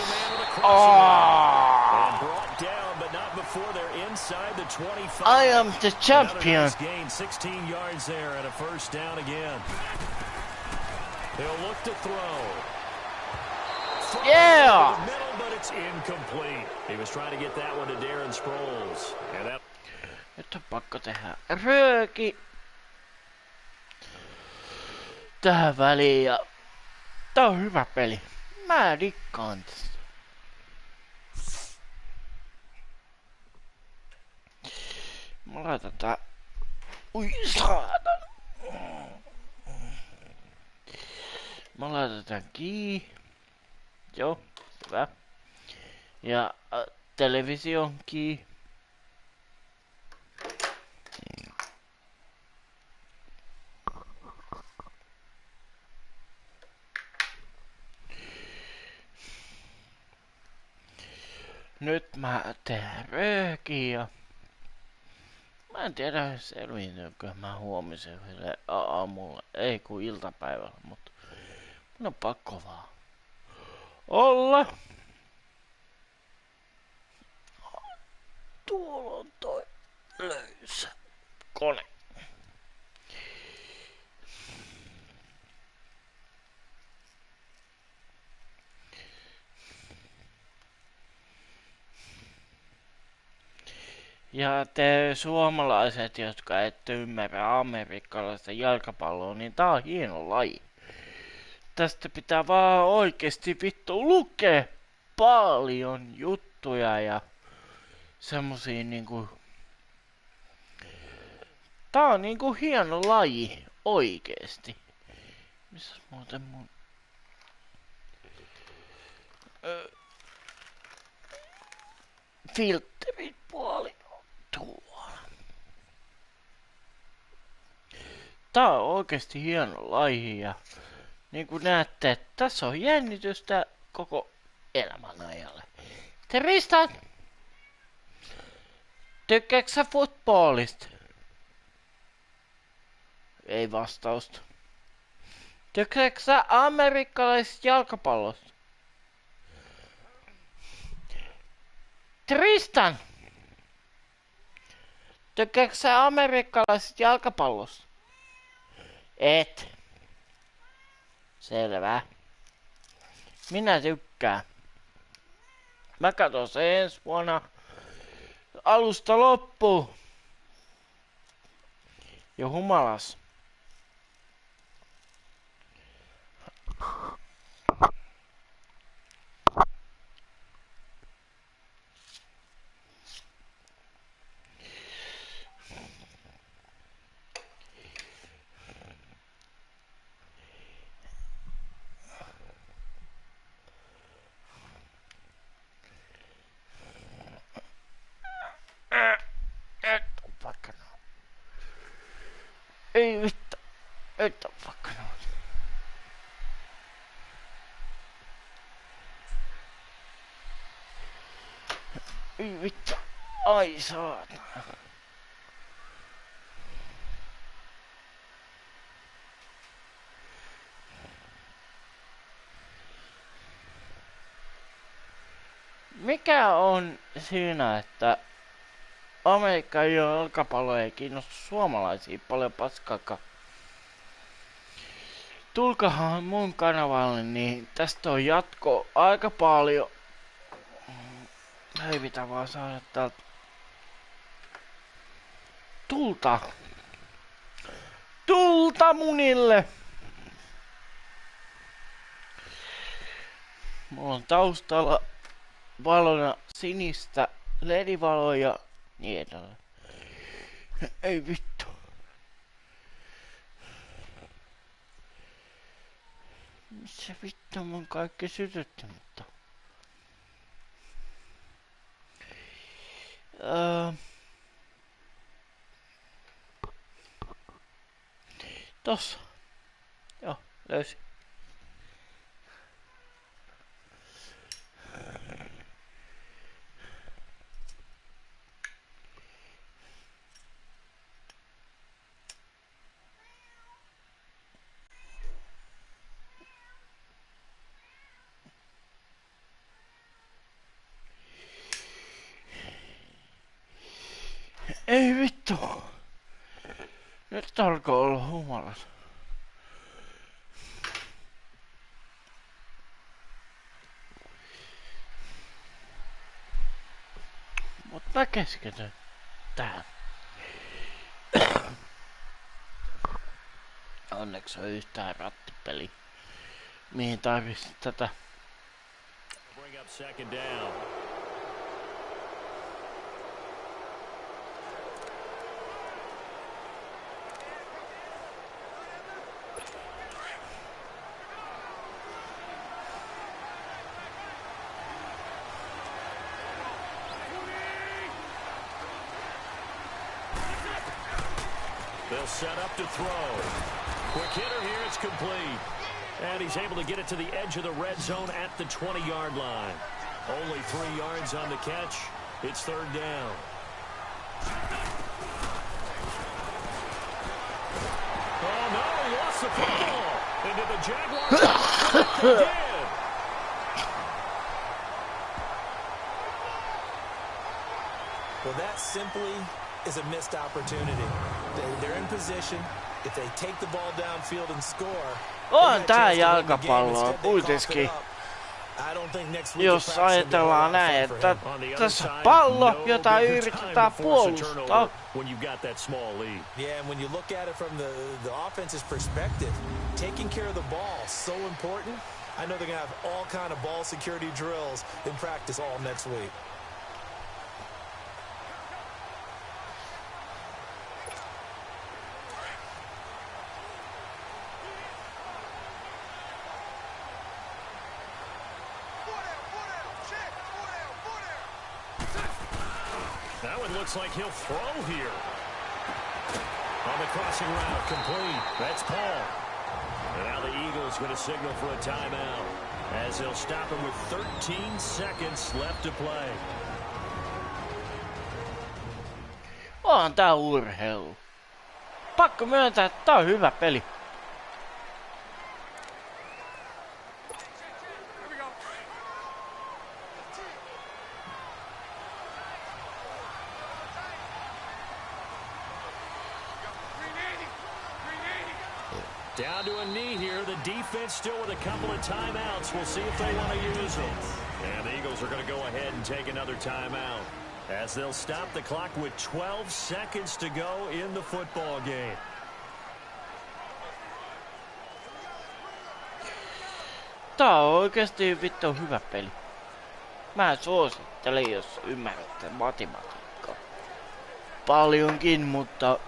And Oh. brought down, but not before they're inside the 25. I am the champion. Another nice gain, 16 yards there, and a first down again. They'll look to throw. Yeah. Middle, but it's incomplete. He was trying to get that one to Darren Sproles. And that... Nyt on pakko tehdä rööki tähän väliin ja tää on hyvä peli. Mä dikkaan tästä. Mä laitan tää... Ui saatan. Mä laitan tän kiinni. Joo, hyvä. Ja television kiinni. Nyt mä teen röökiä. Mä en tiedä selviinkö mä huomiselle aamulla, ei kun iltapäivällä, mutta mun on pakko vaan olla. Tuolla on toi löysä kone. Ja te suomalaiset, jotka ette ymmärrä amerikkalaista jalkapalloa, niin tää on hieno laji. Tästä pitää vaan oikeesti vittu lukea paljon juttuja ja semmosia niinku... Tää on niinku hieno laji, oikeesti. Missäs muuten mun... Filterit puoli on tuolla. Tää on oikeesti hieno laji ja... Niin kuin näette, tässä on jännitystä koko elämän ajalle. Tristan! Tykkääksä sä footballista? Ei vastausta. Tykkääksä sä amerikkalaisesta jalkapallosta? Tristan! Tykkääksä sä amerikkalaisesta jalkapallosta? Et. Selvä. Minä tykkään. Mä katson se ensi vuonna alusta loppuun. Jo humalas. Ei vittu. Nyt on pakko nousta. Ei vittu. Ai saatana. Mikä on siinä, että Amerikan jalkapallo ei kiinnosta suomalaisia paljon paskaakaan? Tulkahan mun kanavalle, niin tästä on jatko aika paljon. Ei pitää vaan saada täältä tulta. Tulta munille! Mulla on taustalla valona sinistä ledivaloa ja niin edelleen. Ei vittu. Missä vittu mun kaikki sytyttämättä? Tossa. Joo, löysin. Ei vittu. Nyt alkoi olla humalat. Mut mä keskityn tähän. Onneksi on yhtään rattipeli, mihin tarvitsi tätä. Bring up second down. They'll set up to throw. Quick hitter here, it's complete. And he's able to get it to the edge of the red zone at the 20-yard line. Only 3 yards on the catch. It's third down. Oh, no, he lost the football. And did the Jaguars they did. Well, that simply is a missed opportunity. They're in position. If they take the ball downfield and score, on tää jalkapalloa kuitenkin. Jos ajatellaan näin, että tässä pallo, jota yritetään puolustaa. Yeah, and when you look at it from the offense's perspective, taking care of the ball so important. I know they're gonna have all kind of ball security drills in practice all next week. That one looks like he'll throw here. On the crossing route, complete. That's Paul. And now the Eagles going to signal for a timeout as they'll stop him with 13 seconds left to play. On tää urheilu. Pakko myöntää, että tää on hyvä peli. Down to a knee here. The defense still with a couple of timeouts. We'll see if they want to use them. And the Eagles are going to go ahead and take another timeout as they'll stop the clock with 12 seconds to go in the football game. Tää on oikeesti vittu hyvä peli. Mä suosittelen, jos ymmärrätte matematiikkaa. Paljonkin, mutta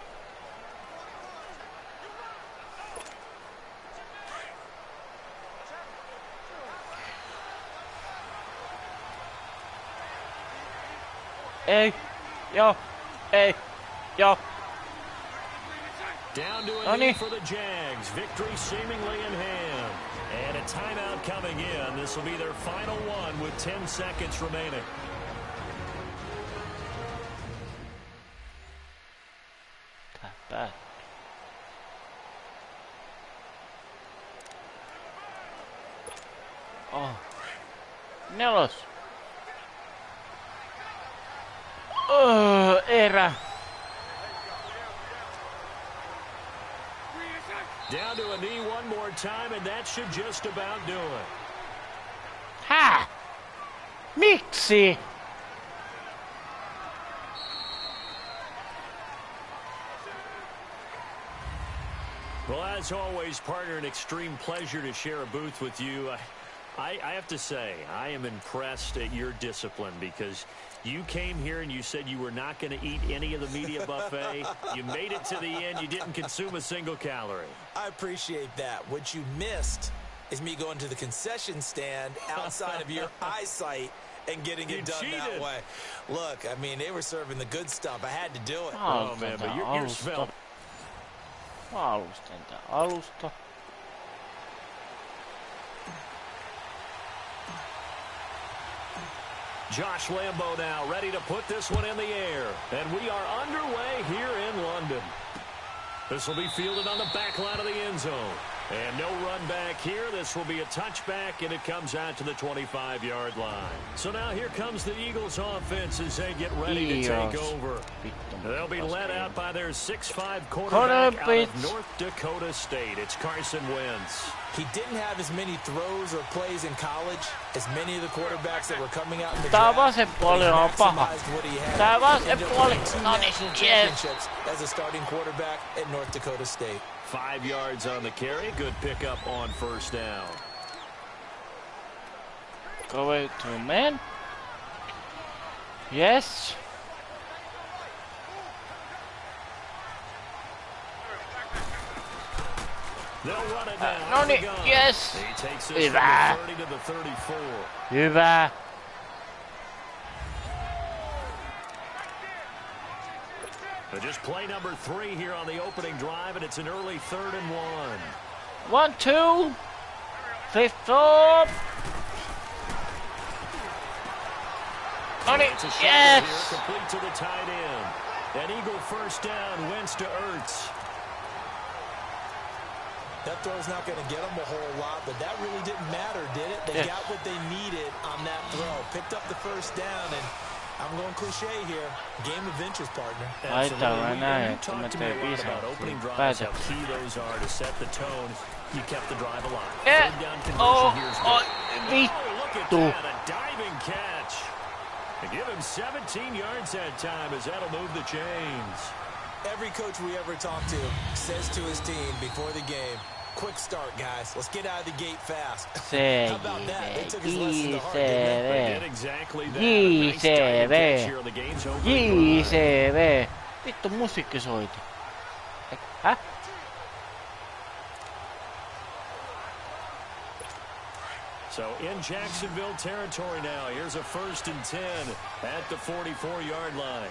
ei, joo, ei, joo. Down to a knee for the Jags. Victory seemingly in hand. And a timeout coming in. This will be their final one with 10 seconds remaining. Bad. Oh. Nelos. Erä. Down to a knee one more time, and that should just about do it. Hä? Miksi? Well, as always, partner, an extreme pleasure to share a booth with you. I have to say, I am impressed at your discipline because you came here and you said you were not going to eat any of the media buffet. You made it to the end. You didn't consume a single calorie. I appreciate that. What you missed is me going to the concession stand outside of your eyesight and getting it done that way. Look, I mean, they were serving the good stuff. I had to do it. Oh man, but you're spelled. Alusta. Josh Lambo now ready to put this one in the air. And we are underway here in London. This will be fielded on the back line of the end zone. And no run back here. This will be a touchback, and it comes out to the 25-yard line. So now here comes the Eagles offense as they get ready to take over. They'll be led out by their 6'5" quarterback out of North Dakota State. It's Carson Wentz. He didn't have as many throws or plays in college as many of the quarterbacks that were coming out in the draft. Maximized what he had. Ended up winning 2 national championships as a starting quarterback at North Dakota State. 5 yards on the carry. Good pickup on first down. Go away to man. Yes. They'll run it down. No need. Yes. He takes this from the 30 to the 34. Hyvä. Just play number 3 here on the opening drive, and it's an early 3rd and 1, one. 2. Fifth up. On it. Yes. Here, complete to the tight end. An Eagle first down. Wentz to Ertz. That throw's not going to get them a whole lot, but that really didn't matter, did it? They got what they needed on that throw. Picked up the first down, and I'm going cliche here. Game of inches, partner. Absolutely. You talked to me a lot about opening drives, how key those are to set the tone. You kept the drive alive. Third down conversion here's good. And look at that, a diving catch. And give him 17 yards that time as that'll move the chains. Every coach we ever talk to says to his team before the game, quick start, guys. Let's get out of the gate fast. How about that? They took his lesson to heart, didn't they? They did exactly that. Nice diving catch here on the game's opening drive. Vittu musiikki soiti. Häh? So in Jacksonville territory now. Here's a 1st and 10 at the 44-yard line.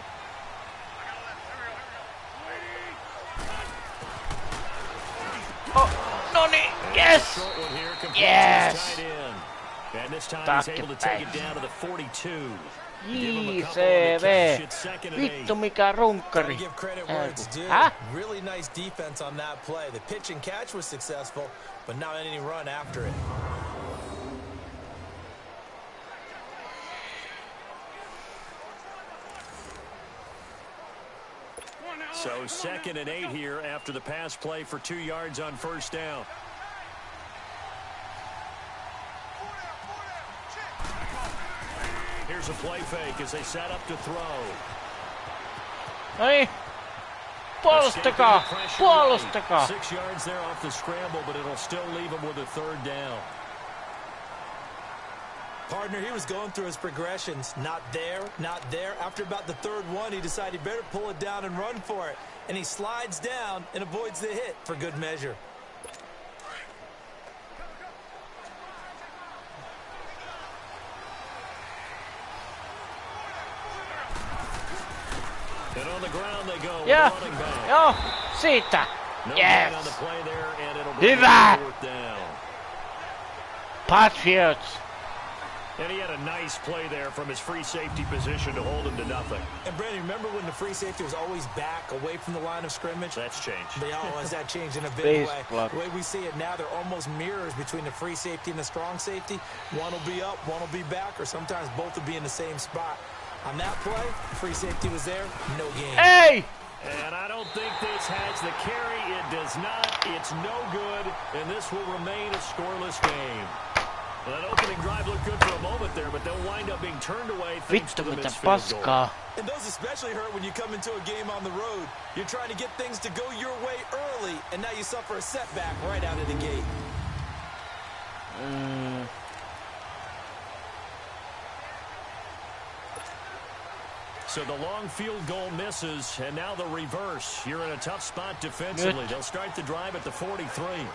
Oh, no need. Yes. Yes. And this time he's able to take it down to the 42. Vittu mikä runkkari. Give credit where it's due. Really nice defense on that play. The pitch and catch was successful, but not any run after it. So 2nd and 8 here after the pass play for 2 yards on first down. Here's a play fake as they set up to throw. Hey, puolustakaa, puolustakaa. 6 yards there off the scramble, but it'll still leave him with a 3rd down. Partner, he was going through his progressions. Not there, not there. After about the 3rd one, he decided he better pull it down and run for it. And he slides down and avoids the hit for good measure. And on the ground they go. Yeah. Running back. Joo, siitä. No Yes. on the play there, and it'll bring Hyvä. 4th down. Patriots. And he had a nice play there from his free safety position to hold him to nothing. And Brandon, remember when the free safety was always back away from the line of scrimmage? That's changed. Has that changed in a big way? The way we see it now, they're almost mirrors between the free safety and the strong safety. One will be up, one will be back, or sometimes both will be in the same spot. On that play, free safety was there, no game. Hey! And I don't think this has the carry. It does not. It's no good, and this will remain a scoreless game. Well, that opening drive looked good for a moment there, but they'll wind up being turned away thanks to the missed field goal. And those especially hurt when you come into a game on the road. You're trying to get things to go your way early, and now you suffer a setback right out of the gate. So the long field goal misses, and now the reverse. You're in a tough spot defensively. They'll start the drive at the 43.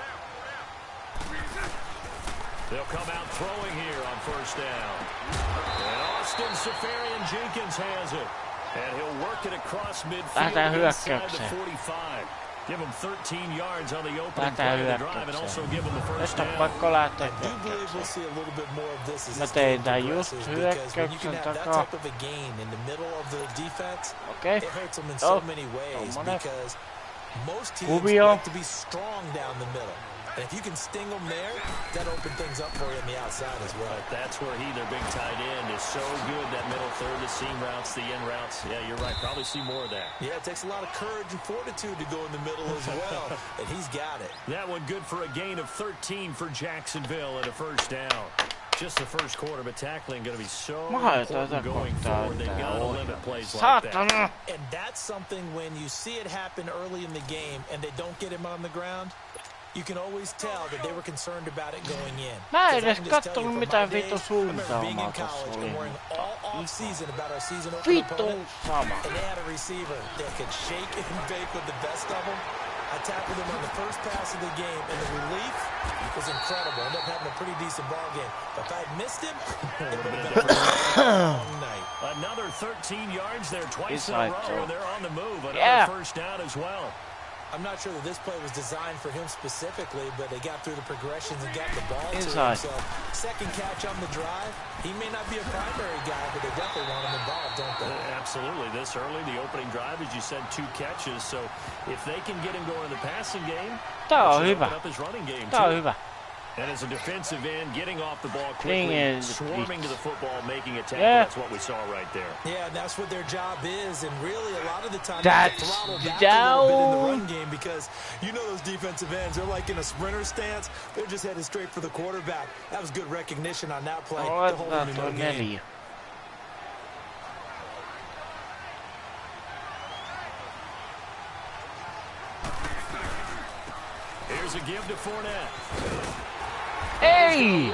They'll come out throwing here on first down. And Austin Seferian-Jenkins has it. And he'll work it across midfield inside the 45. Give him 13 yards on the opening play of the drive and also give him the first down. I do believe we'll see a little bit more of this as this game progresses, because when you can have that type of a gain in the middle of the defense, it hurts them in so many ways, because most teams like to be strong down the middle. And if you can sting them there, that opens things up for you on the outside as well. But that's where their big tight end, is so good, that middle third, the seam routes, the end routes. Yeah, you're right. Probably see more of that. Yeah, it takes a lot of courage and fortitude to go in the middle as well, and he's got it. That one good for a gain of 13 for Jacksonville and a first down. Just the first quarter, but tackling going to be so important going forward. They've got to limit plays like that. And that's something when you see it happen early in the game and they don't get him on the ground, you can always tell that they were concerned about it going in. Mä en edes kattonut mitään vittu suunnitelmaa tossa oli. Vittu sama. And they had a receiver that could shake and bake with the best of them. I tackled him on the first pass of the game, and the relief was incredible. Ended up having a pretty decent ball game. But if I had missed him, it would have been a long night. Another 13 yards there, twice in a row. They're on the move. Another first down as well. I'm not sure that this play was designed for him specifically, but they got through the progressions and got the ball to him. So second catch on the drive. He may not be a primary guy, but they definitely want him involved, don't they? Absolutely. This early, the opening drive, as you said, 2 catches. So if they can get him going in the passing game, that should open up his running game too. And as a defensive end, getting off the ball quickly, swarming to the football, making a tackle, that's what we saw right there. Yeah, that's what their job is, and really a lot of the time they have to throttle back a little bit in the run game because you know those defensive ends, they're like in a sprinter stance. They're just headed straight for the quarterback. That was good recognition on that play. To hold them in the game. Here's a give to Fournette. Ei!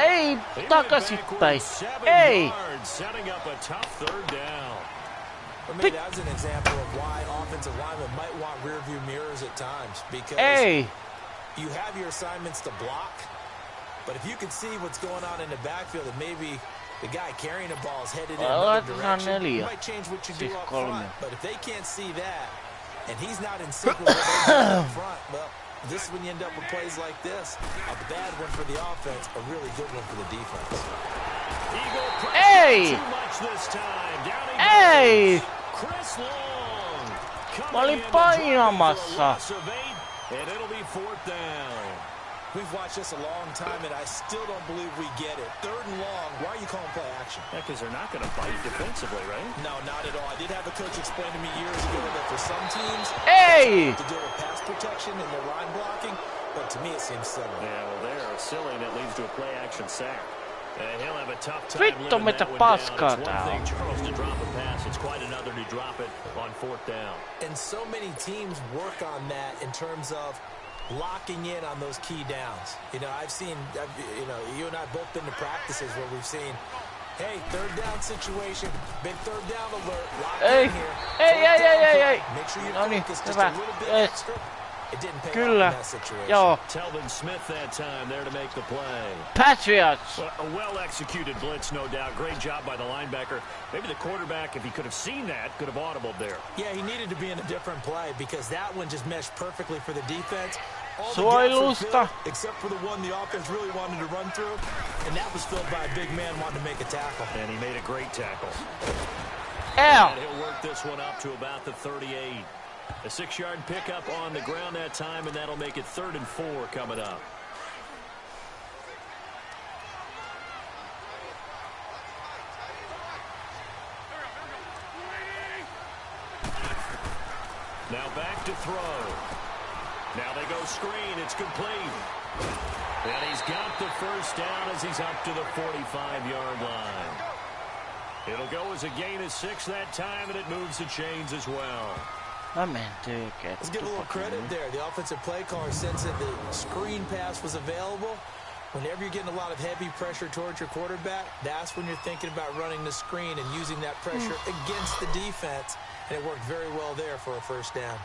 Ei takaisinpäin. Ei! For me, that's an example of why offensive linemen might want rear-view mirrors at times because you have your assignments to block, but if you can see what's going on in the backfield and maybe the guy carrying the ball is headed in another direction, you might change what you do up front. But if they can't see that and he's not in sync with what they do up front, well, this is when you end up with plays like this. A bad one for the offense, a really good one for the defense. Hey! Too much this time. Hey! Chris Long. Mä olin painamassa. And it'll be 4th down. We've watched this a long time, and I still don't believe we get it. 3rd and long. Why are you calling play action? Yeah, because they're not going to bite defensively, right? No, not at all. I did have a coach explain to me years ago that for some teams, to deal with pass protection and their line blocking, but to me it seems silly. Yeah, well, they're silly, and it leads to a play action sack. He'll have a tough time Vittu mitä paskaa tää on. Charles to drop a pass. It's quite another to drop it on 4th down. And so many teams work on that in terms of locking in on those key downs. You know, you and I both been to practices where we've seen, hey, 3rd down situation, big 3rd down alert, lock in here. Hey. Make sure you focus just a little bit extra. It didn't pay off in that situation. Telvin Smith that time there to make the play. Patriots. A well-executed blitz, no doubt. Great job by the linebacker. Maybe the quarterback, if he could have seen that, could have audibled there. Yeah, he needed to be in a different play because that one just meshed perfectly for the defense. Suojelusta. Except for the one the offense really wanted to run through, and that was filled by a big man wanting to make a tackle. And he made a great tackle. And he'll work this one up to about the 38. A 6-yard pickup on the ground that time, and that'll make it 3rd and 4 coming up. Now back to throw. Now they go screen. It's complete. And he's got the first down as he's up to the 45-yard line. It'll go as a gain of 6 that time, and it moves the chains as well. Let's give a little credit there. The offensive play caller sensed that the screen pass was available. Whenever you're getting a lot of heavy pressure towards your quarterback, that's when you're thinking about running the screen and using that pressure against the defense. And it worked very well there for a first down.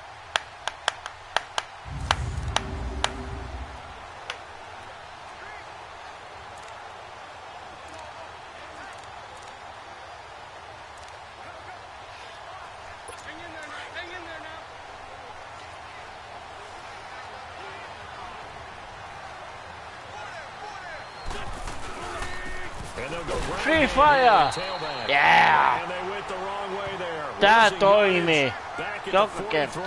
Free fire! Yeah! Tää toimii. Joka kerta.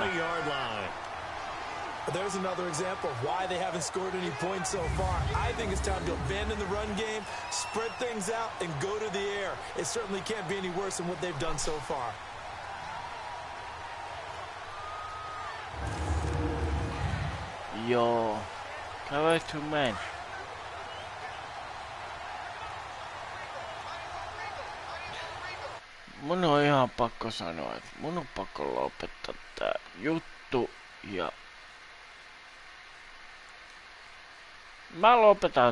There's another example of why they haven't scored any points so far. I think it's time to abandon the run game, spread things out, and go to the air. It certainly can't be any worse than what they've done so far. Joo. Cover to man. Mun on ihan pakko sanoa, että mun on pakko lopettaa tää juttu ja mä lopetan